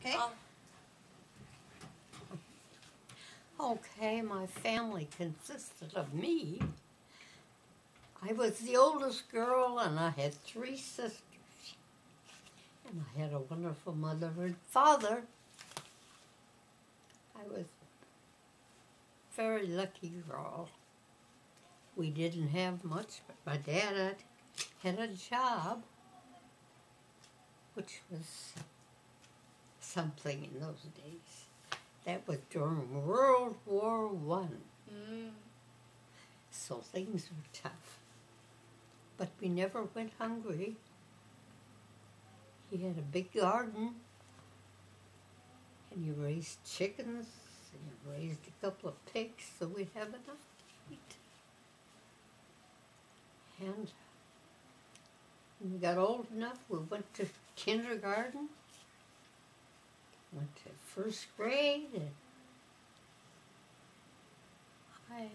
Okay. Okay, my family consisted of me. I was the oldest girl and I had 3 sisters. And I had a wonderful mother and father. I was a very lucky girl. We didn't have much, but my dad had a job, which was something in those days. That was during World War I. So things were tough. But we never went hungry. He had a big garden, and he raised chickens, and he raised a couple of pigs so we'd have enough to eat. And when we got old enough, we went to kindergarten, went to first grade, and I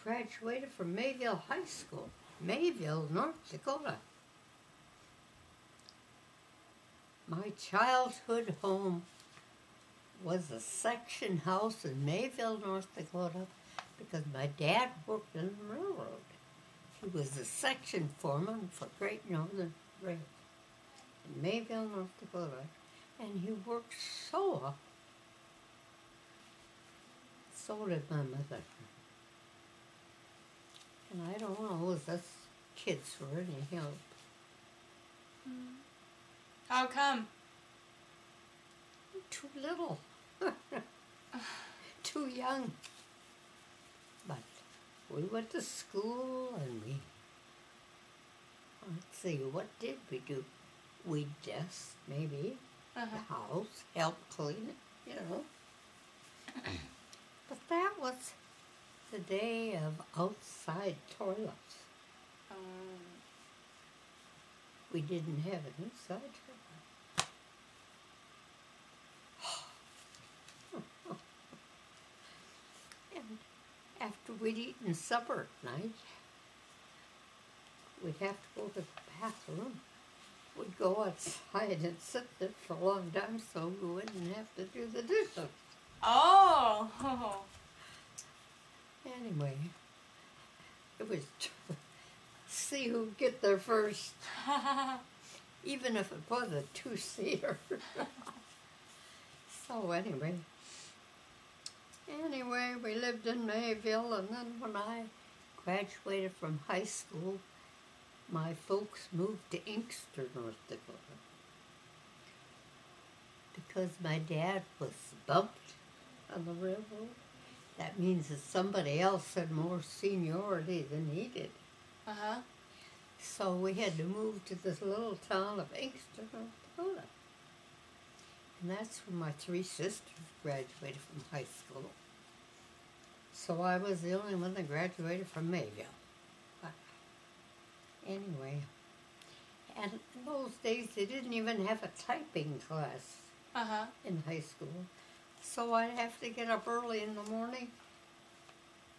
graduated from Mayville High School, Mayville, North Dakota. My childhood home was a section house in Mayville, North Dakota, because my dad worked in the railroad. He was the section foreman for Great Northern Rail in Mayville, North Dakota, and he worked so hard. So did my mother. And I don't know if us kids were any help. How come? Too little. Too young. But we went to school and let's see, what did we do? We dust, maybe, the house, help clean it, you know. But that was the day of outside toilets. We didn't have an inside toilet. And after we'd eaten supper at night, we'd have to go to the bathroom. We'd go outside and sit there for a long time so we wouldn't have to do the dishes. Oh! Anyway, it was see who'd get there first, even if it was a 2-seater. So anyway, we lived in Mayville, and then when I graduated from high school, my folks moved to Inkster, North Dakota, because my dad was bumped on the railroad. That means that somebody else had more seniority than he did. So we had to move to this little town of Inkster, North Dakota. And that's when my 3 sisters graduated from high school. So I was the only one that graduated from Mayville. But anyway, and in those days they didn't even have a typing class in high school. So I'd have to get up early in the morning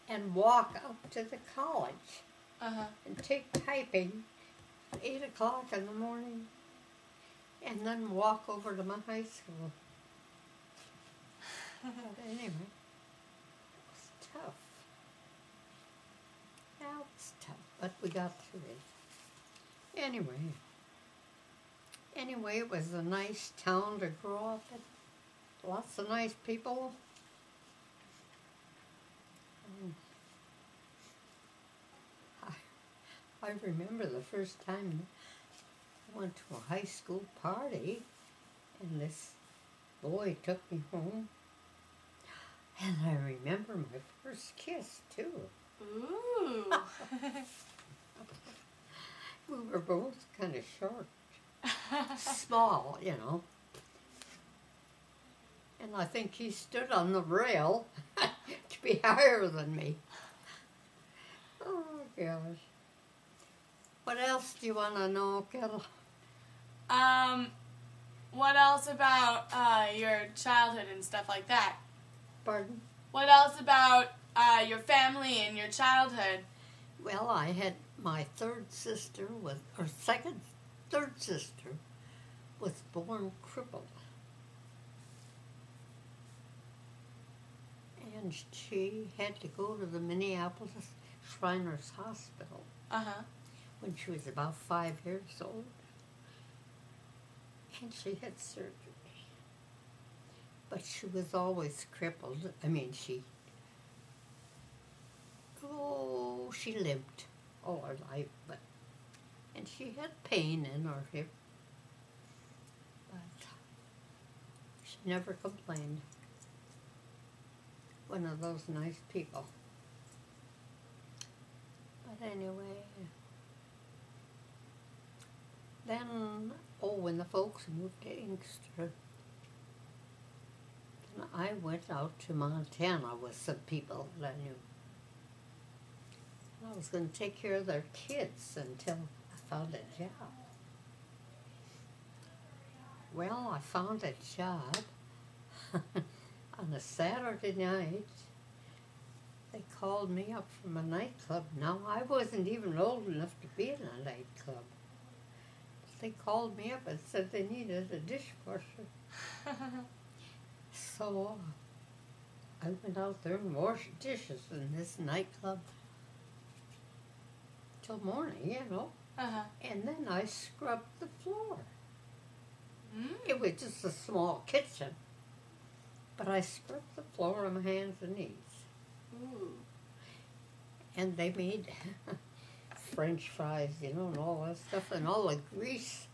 and walk up to the college and take typing at 8 o'clock in the morning and then walk over to my high school. But anyway, it was tough. Yeah, it was tough, but we got through it. Anyway, it was a nice town to grow up in. Lots of nice people. I remember the first time I went to a high school party, and this boy took me home. And I remember my first kiss, too. Ooh! We were both kind of short. Small, you know. And I think he stood on the rail to be higher than me. Oh, gosh. What else do you want to know, Kettle? What else about your childhood and stuff like that? Pardon? What else about your family and your childhood? Well, I had my third sister was born crippled. And she had to go to the Minneapolis Shriners Hospital when she was about 5 years old. And she had surgery. But she was always crippled. I mean, she lived all her life, and she had pain in her hip. But she never complained. One of those nice people. But anyway, then, when the folks moved to Inkster, then I went out to Montana with some people that I knew. I was going to take care of their kids until I found a job. Well, I found a job on a Saturday night. They called me up from a nightclub. Now, I wasn't even old enough to be in a nightclub. They called me up and said they needed a dishwasher. So I went out there and washed dishes in this nightclub till morning, And then I scrubbed the floor. It was just a small kitchen. But I scrubbed the floor on my hands and knees. Ooh. And they made French fries, and all that stuff, and all the grease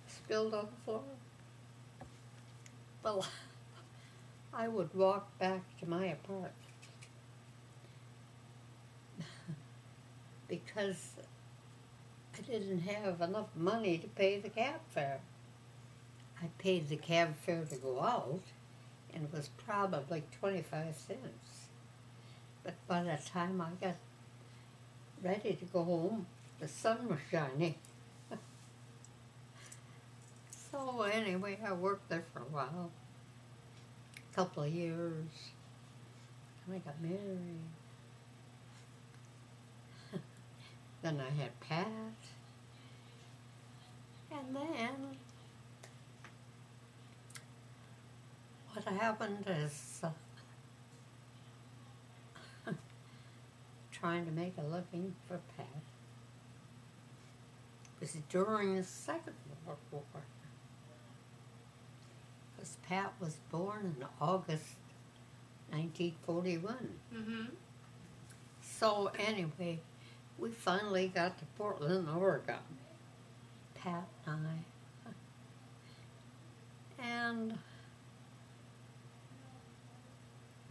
spilled on the floor. Well, I would walk back to my apartment because I didn't have enough money to pay the cab fare. I paid the cab fare to go out, and it was probably 25 cents. But by the time I got ready to go home, the sun was shining. So anyway, I worked there for a while, a couple of years, and I got married. Then I had Pat, and then what happened is trying to make a living for Pat. It was during the Second World War. Because Pat was born in August 1941. So anyway, we finally got to Portland, Oregon, Pat and I. And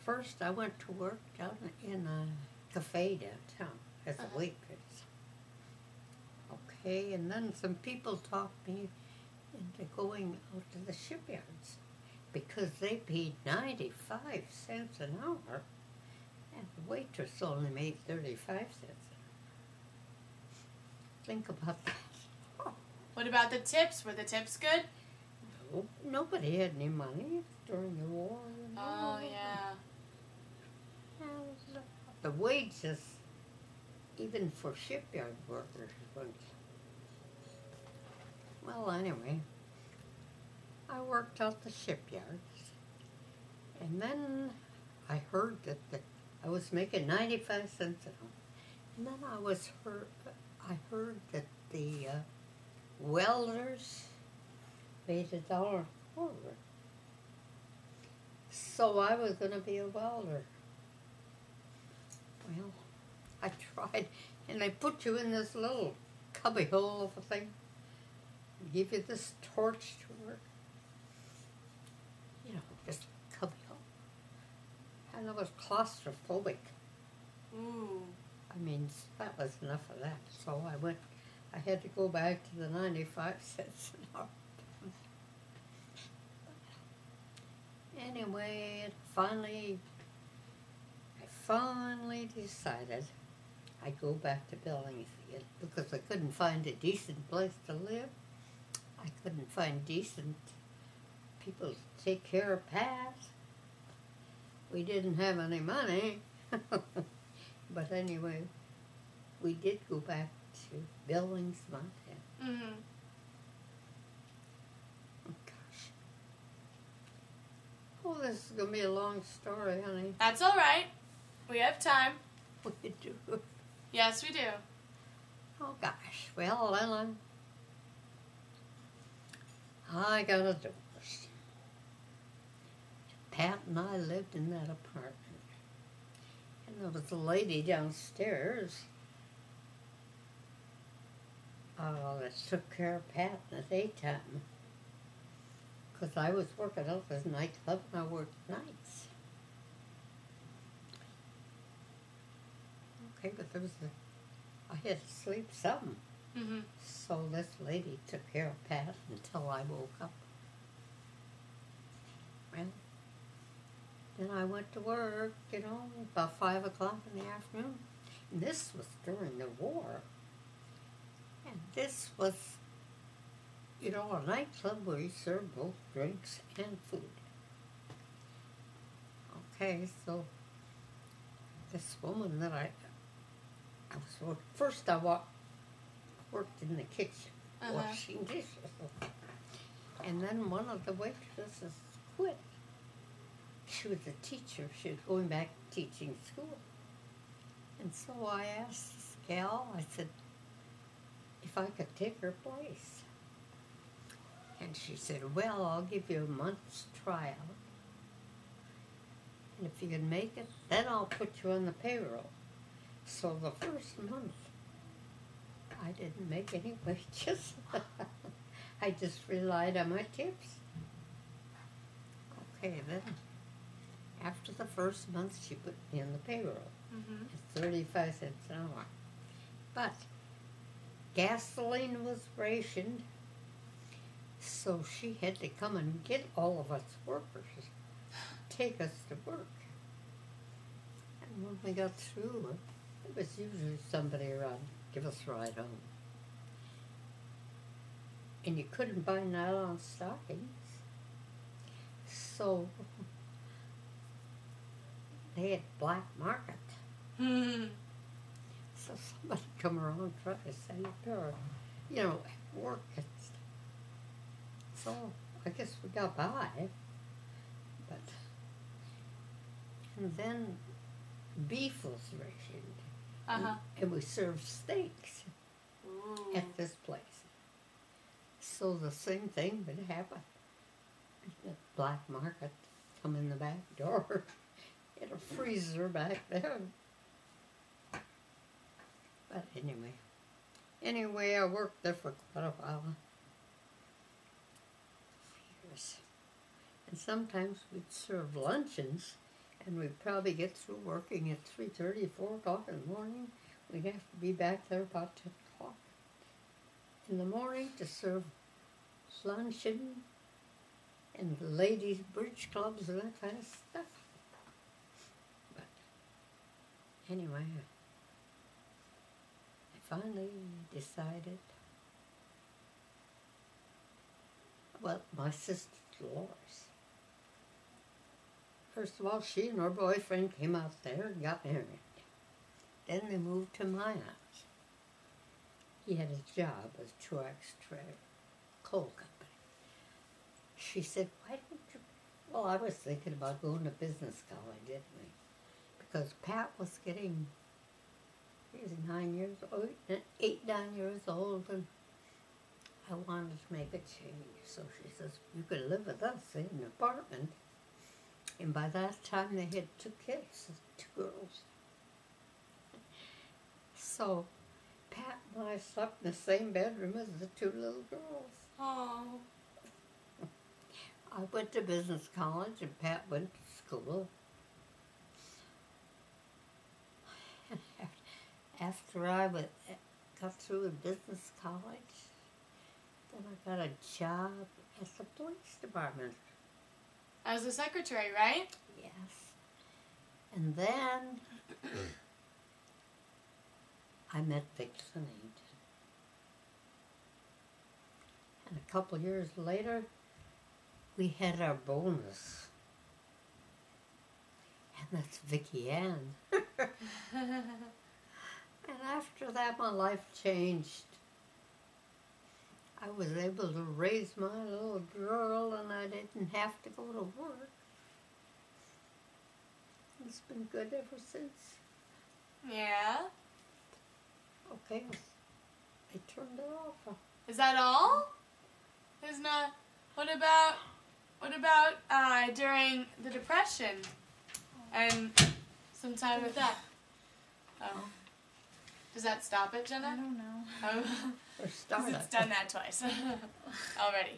first I went to work down in a cafe downtown as a waitress. Okay, and then some people talked me into going out to the shipyards because they paid 95 cents an hour and the waitress only made 35 cents an hour. Think about that. What about the tips? Were the tips good? No, nobody had any money during the war. Oh, yeah. And the wages, even for shipyard workers, weren't. Well, anyway, I worked out the shipyards, and then I heard that I was making 95 cents an hour, and then I heard that the welders made $1 an hour. So I was going to be a welder. Well, I tried, and they put you in this little cubbyhole of a thing, and give you this torch to work. Just a cubbyhole. And I was claustrophobic. Ooh. I mean, that was enough of that. So I had to go back to the 95 cents an hour. Anyway, I finally decided I'd go back to Billings again because I couldn't find a decent place to live. I couldn't find decent people to take care of Pat. We didn't have any money. But anyway, we did go back to Billings, Montana. Oh, this is going to be a long story, honey. That's all right. We have time. We do. Yes, we do. Oh, gosh. Well, Ellen, I got a divorce. Pat and I lived in that apartment. And there was a lady downstairs that took care of Pat in the daytime. Because I was working out this nightclub and I worked nights. Okay, but I had to sleep some. Mm-hmm. So this lady took care of Pat until I woke up. Well, then I went to work, about 5 o'clock in the afternoon. And this was during the war. And this was, a nightclub where you served both drinks and food. Okay, so this woman that I was working, first I worked in the kitchen, washing dishes. And then one of the waitresses quit. She was a teacher. She was going back to teaching school. And so I asked this gal, I said, if I could take her place. And she said, well, I'll give you a month's tryout. And if you can make it, then I'll put you on the payroll. So the first month, I didn't make any wages. I just relied on my tips. Okay, then after the first month, she put me on the payroll. Mm-hmm. It's 35 cents an hour. But gasoline was rationed, so she had to come and get all of us workers, take us to work. And when we got through, there was usually somebody around to give us a ride home. And you couldn't buy nylon stockings, so they had black market. Mm-hmm. So somebody come around and try to sell a pair of, work and stuff. So I guess we got by. But, and then beef was rationed. Uh-huh. And we served steaks Ooh. at this place. So the same thing would happen. The black market come in the back door. In a freezer back there. But anyway, I worked there for quite a while. Years. And sometimes we'd serve luncheons, and we'd probably get through working at 3:30, 4 o'clock in the morning. We'd have to be back there about 10 o'clock in the morning to serve luncheon and ladies' bridge clubs and that kind of stuff. But anyway, I finally decided, well, my sister Dolores. First of all, she and her boyfriend came out there and got married. Then they moved to my house. He had a job as Truax Coal Company. She said, why don't you... Well, I was thinking about going to business college anyway, because Pat was getting... He was 9 years old, 8, 9 years old, and I wanted to make a change. So she says, you could live with us in an apartment. And by that time, they had 2 kids, 2 girls. So Pat and I slept in the same bedroom as the 2 little girls. Oh. I went to business college, and Pat went to school. After I got through with business college, then I got a job at the police department. As a secretary, right? Yes. And then I met Vic Linnington. And a couple years later, we had our bonus. And that's Vicki Ann. And after that, my life changed. I was able to raise my little girl, and I didn't have to go to work. It's been good ever since. Yeah. Okay, I turned it off. Is that all? There's not. What about during the Depression and some time with that? Oh. Does that stop it, Jenna? I don't know. Oh. Or 'Cause start it's it. done that twice already.